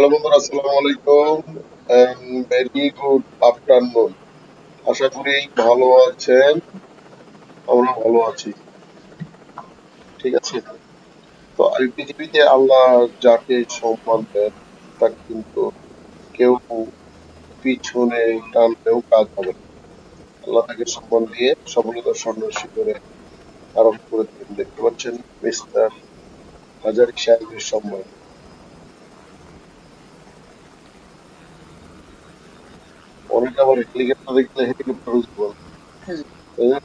Hello বন্ধুরা, আসসালামু আলাইকুম এন্ড ভেরি গুড আফটারনুন। আশা করি ভালো আছেন। আমরা ভালো আছি। ঠিক আছে। তো এই পৃথিবীতে আল্লাহ যাকে সম্মান দেন তাকে কিন্তু কেউ পিছনে টানলেও কাজ হবে না। আল্লাহ তাকে সম্মান দিয়ে সফলতার সন্ন্যাসী করে আরম্ভ করে দিলেন। দেখতে পাচ্ছেন মিস্টার হাজারি সাহেবের সম্মান। অনেকে আবার হেলিকপ্টার দেখলে হেলিকপ্টার বলে, তাই না?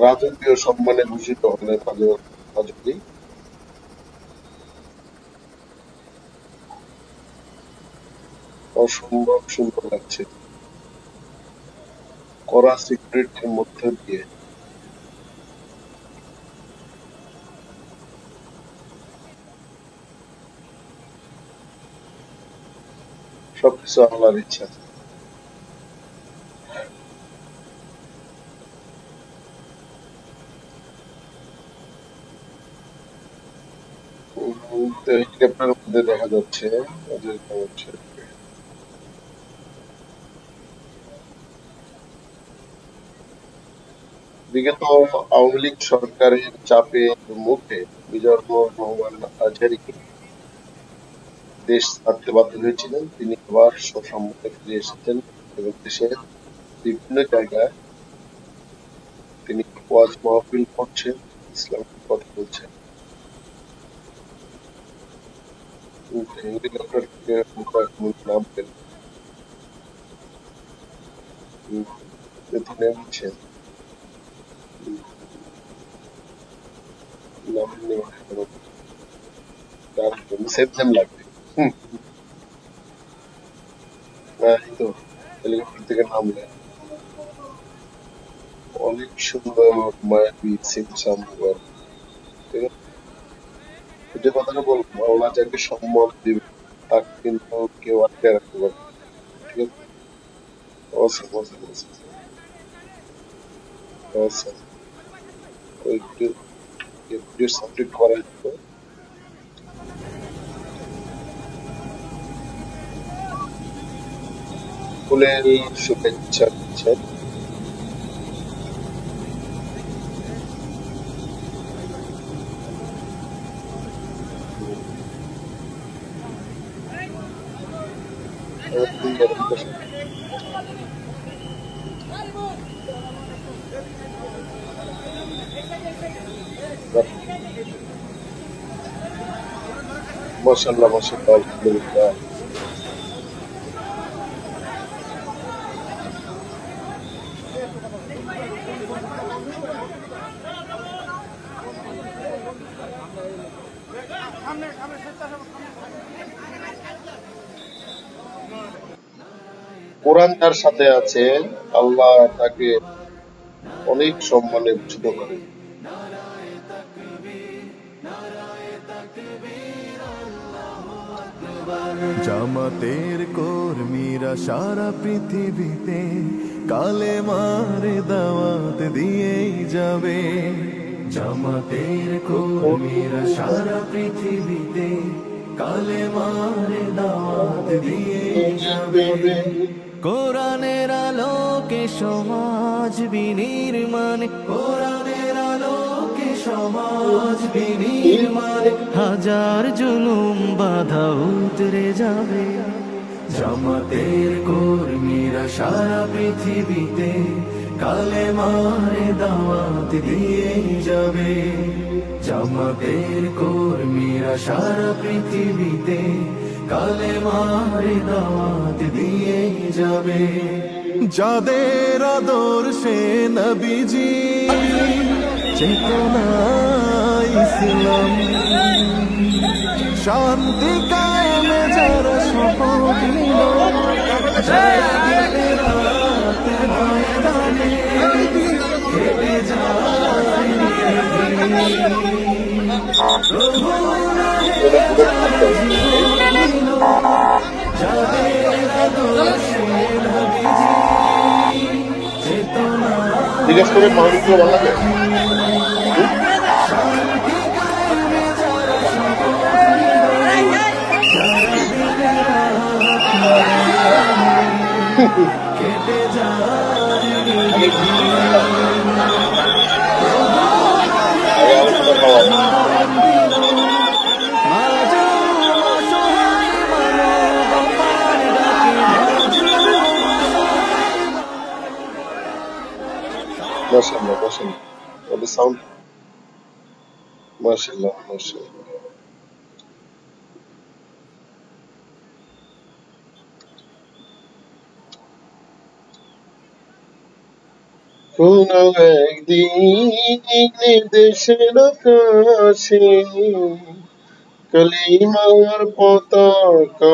রাজকীয় সম্মানে ভূষিত হলেন হাজরি। অসম্ভব সুন্দর লাগছে কড়া সিকিউরিটির মধ্যে দিয়ে। সবকিছু আল্লাহর ইচ্ছা। তো হেলিকপ্টারের মধ্যে দেখা যাচ্ছে ওদের হচ্ছে বিগত আওয়ামী লীগ সরকারের চাপের মুখে মিজানুর রহমান আজহারি দেশ ছাড়তে বাধ্য হয়েছিলেন। তিনি আবার স্বসম্মানে ফিরে এসেছেন এবং দেশের বিভিন্ন জায়গায় তিনি ওয়াজ মাহফিল করছেন, ইসলামের কথা বলছেন। হেলিকপ্টার থেকে নামবেন, নেমেছেন, নামেননি সেম সেম লাগবে। হুম, এই তো হেলিকপ্টার থেকে নামলেন, অনেক সুন্দর মায়াবী সিমসাম ঘর। ঠিক আছে, যে কথাটা বলবো, আল্লাহ যাকে সম্মান দিবে তাকে কিন্তু কেউ আটকে রাখতে পারবে না। ঠিক আছে, অসম অসম অসম। ওই ভিডিও সাবমিট করার জন্য ফুলের শুভেচ্ছা দিচ্ছেন। মাশাআল্লাহ মাশাআল্লাহ, আলহামদুলিল্লাহ। কোরআন যার সাথে আছে আল্লাহ তাকে অনেক সম্মানে ভূষিত করেন। জামাতের কর্মীরা সারা পৃথিবীতে কালেমার দাওয়াত দিয়েই যাবে। জামাতের কর্মীরা সারা পৃথিবীতে কালেমার দাওয়াত দিয়েই যাবে। কোরআনের আলোকে সমাজ বিনির্মাণ, কোরআনের আলোকে সমাজ বিনির্মাণ, হাজার জুলুম বাধা উতরে যাবে। জামাতের কর্মীরা সারা পৃথিবীতে কালেমার দাওয়াত দিয়ে যাবে। জামাতের কর্মীরা সারা পৃথিবীতে কালেমার দাওয়াত দিয়ে যাবে। যাদের আদর্শে নবীজি চেতনা ইসলাম, শান্তি কায়েমে যারা শপথ নিল, যারা দিনের রাতে ময়দানে হেঁটে যায় যাদের আদর্শে নবীজি চেতনা জিজ্ঞেস করে মানুষগুলো ভালো লাগে। কেটে যায় আগে আলোচনা খাওয়া মাশাআল্লাহ মাশাআল্লাহ ওদের সাউন্ড মাশাআল্লাহ মাশাআল্লাহ কোনো একদিন দেশের আকাশে কালিমার পতাকা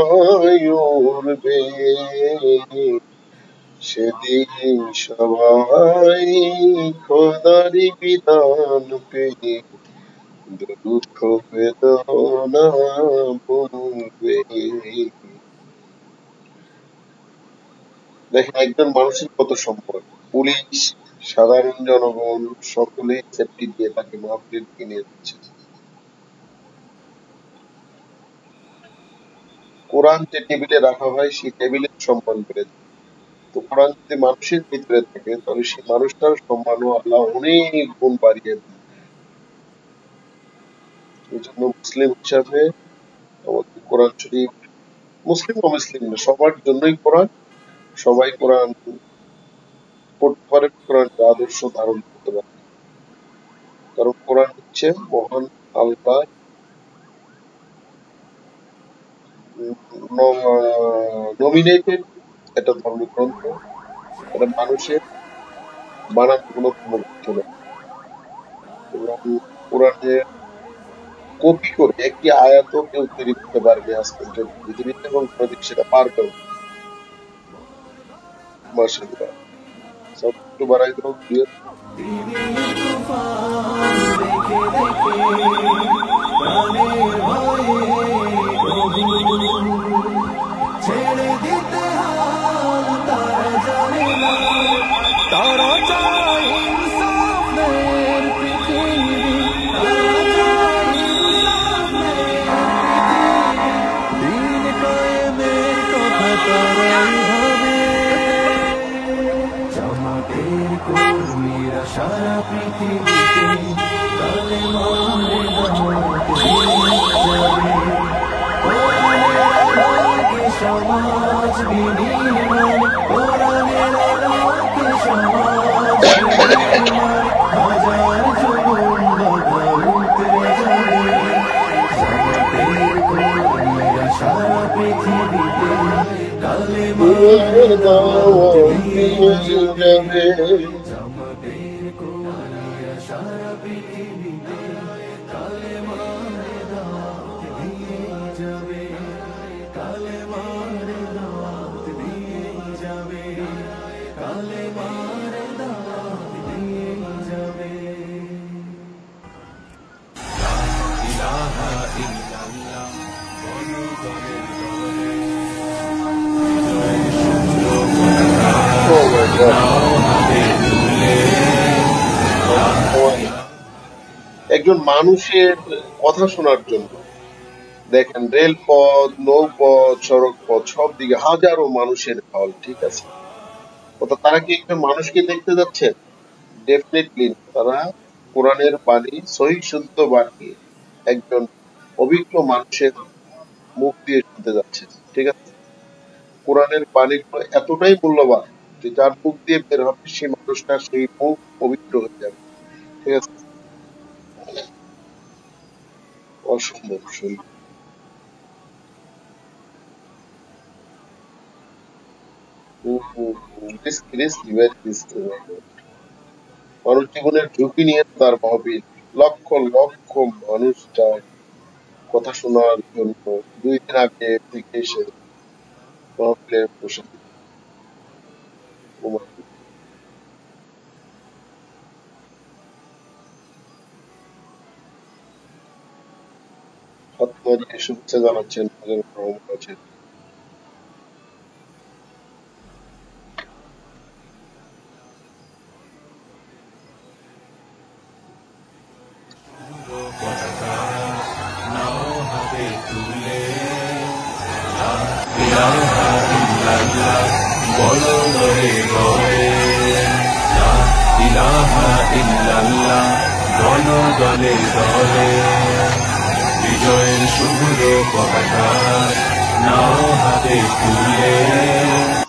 উড়বে সেদিন সবাই খোদারি বিধান পেয়ে দুঃখ বেদনা ভুলবে। দেখেন একজন মানুষের কত সম্পদ, পুলিশ সাধারণ জনগণ সকলে সেফটি দিয়ে তাকে মাহফিল কিনে দিচ্ছে। কোরআন যে টেবিলে রাখা হয় সেই টেবিলের সম্মান বেড়ে যায়। তো কোরআন যদি মানুষের ভিতরে থাকে তাহলে সেই মানুষটার সম্মানও আল্লাহ অনেক গুণ বাড়িয়ে দেন। এই জন্য মুসলিম হিসাবে আমাদের কোরআন শরীফ, মুসলিম অমুসলিম না সবার জন্যই কোরআন, সবাই কোরআন পড়তে পারে, কোরআনটা আদর্শ ধারণ করতে পারে। কারণ কোরআন হচ্ছে মহান আল্লাহ নমিনেটেড একটা ধর্মগ্রন্থ। এটা মানুষের বানানো কোনো ধর্মগ্রন্থ নয়। এবং কোরআনের কপি করে একটি আয়াতও কেউ তৈরি করতে পারবে আজ পর্যন্ত পৃথিবীতে, এবং কোনোদিন সেটা পার করবে। মাশাআল্লাহ সব একটু বাড়াই দাও দিয়ে ছেড়ে দিতে হাল তারা জানে না, তারা চায় ইনসাফের পৃথিবী, তারা চায় ইনসাফের পৃথিবী, দিন কায়েমের কথা তারাই ভাবে। জামাতের কর্মীরা সারা পৃথিবীতে কালেমার দাওয়াত দিয়ে যাবে। সমাজ বিনির্মাণ, কোরআনের আলোকে সমাজ বিনির্মাণ, হাজার জুলুম বাধা উতরে যাবে। জামাতের কর্মীরা সারা পৃথিবীতে কালেমার দাওয়াত দিয়ে যাবে। জামাতের কর্মীরা সারা পৃথিবীতে কালেমার দাওয়াত দিয়ে যাবে, কালেমার দাওয়াত দিয়ে যাবে, কালেমার দাওয়াত দিয়ে যাবে। ইলাহা ইল্লাল্লাহ বলগণের দলে একজন মানুষের কথা শোনার জন্য দেখেন রেলপথ, নৌপথ, সড়ক পথ সব দিকে হাজারো মানুষের ঢল। ঠিক আছে, অর্থাৎ তারা কি একজন মানুষকে দেখতে যাচ্ছেন? ডেফিনেটলি তারা কোরআনের বাণী, সহিহ শুদ্ধ বাণী একজন অভিজ্ঞ মানুষের মুখ দিয়ে শুনতে যাচ্ছে। ঠিক আছে, কোরআনের বাণীগুলো এতটাই মূল্যবান যে যার মুখ দিয়ে বের হবে সেই মানুষটা সেই মুখ পবিত্র হয়ে যাবে। ঠিক আছে, অসম্ভব সুন্দর। মানুষ জীবনের ঝুঁকি নিয়ে তার মাহফিল, লক্ষ লক্ষ মানুষ যায় কথা শোনার জন্য। 2 দিন আগে থেকে এসে মাহফিলে বসে ফাতেমাকে শুভেচ্ছা জানাচ্ছেন, আছেন। ইলাহা ইল্লাল্লাহ বলো গলে গলে লা ইলাহা ইল্লাল্লাহ, বলো গলে গলে বিজয়ের শুভ্র পতাকা নাও হাতে তুলে।